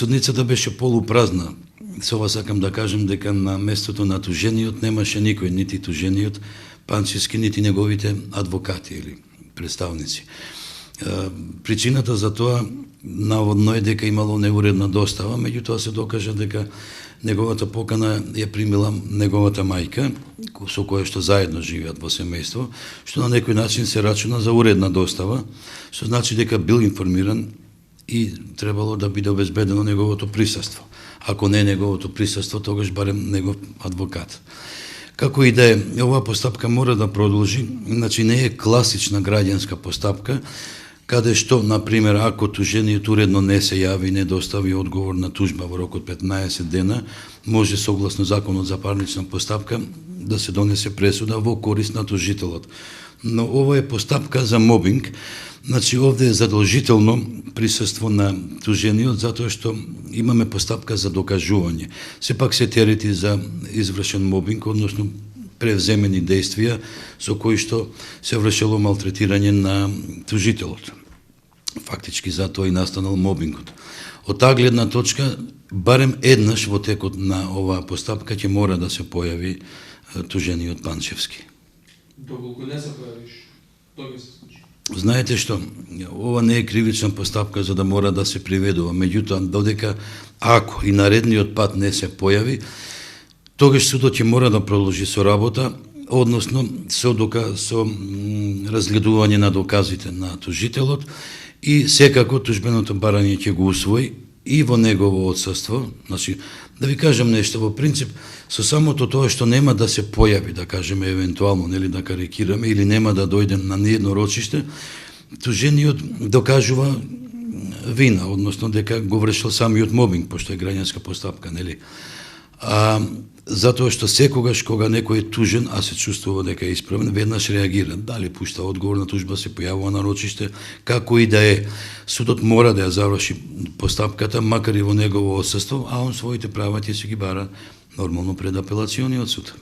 Судницата беше полупразна. Со ова сакам да кажем дека на местото на тужениот немаше никој, нити тужениот Панчевски, нити неговите адвокати или представници. Причината за тоа наводно е дека имало неуредна достава, меѓутоа се докажа дека неговата покана ја примила неговата мајка, со која што заедно живеат во семејство, што на некој начин се рачуна за уредна достава, што значи дека бил информиран и требало да биде обезбедено неговото присуство. Ако не неговото присуство, тогаш барем негов адвокат. Како и да е, оваа постапка мора да продолжи, значи не е класична граѓанска постапка, каде што, например, ако тужениот уредно не се јави и не достави одговор на тужба во рок од 15 дена, може согласно законот за парнична постапка да се донесе пресуда во корист на тужителот. Но ова е постапка за мобинг, значи овде е задолжително присуство на тужениот, затоа што имаме постапка за докажување. Сепак се терети за извршен мобинг, односно превземени действија со кои што се вршело малтретирање на тужителот. Фактички затоа и настанал мобингот. Од таа гледна точка, барем еднаш во текот на оваа постапка ќе мора да се појави тужениот Панчевски. Доколку не се појавиш, тоа се случи. Знаете што, ова не е кривична постапка за да мора да се приведува, меѓутоа додека ако и наредниот пат не се појави, тогаш судот ќе мора да продолжи со работа, односно со разгледување на доказите на тужителот и секако тужбеното барање ќе го усвои и во негово отсуство. Значи, да ви кажам нешто, во принцип, со самото тоа што нема да се појави, да кажеме евентуално, нели да карикираме, или нема да дојде на ниедно рочиште, тужениот докажува вина, односно дека го вршил самиот мобинг, пошто е граѓанска постапка, нели? Затоа што секогаш кога некој е тужен, а се чувствува дека е исправен, веднаш реагира. Дали пушта одговор на тужба, се појавува на рочиште, како и да е, судот мора да ја заврши постапката, макар и во негово отсуство, а он своите права ќе се ги бара нормално пред апелациониот суд.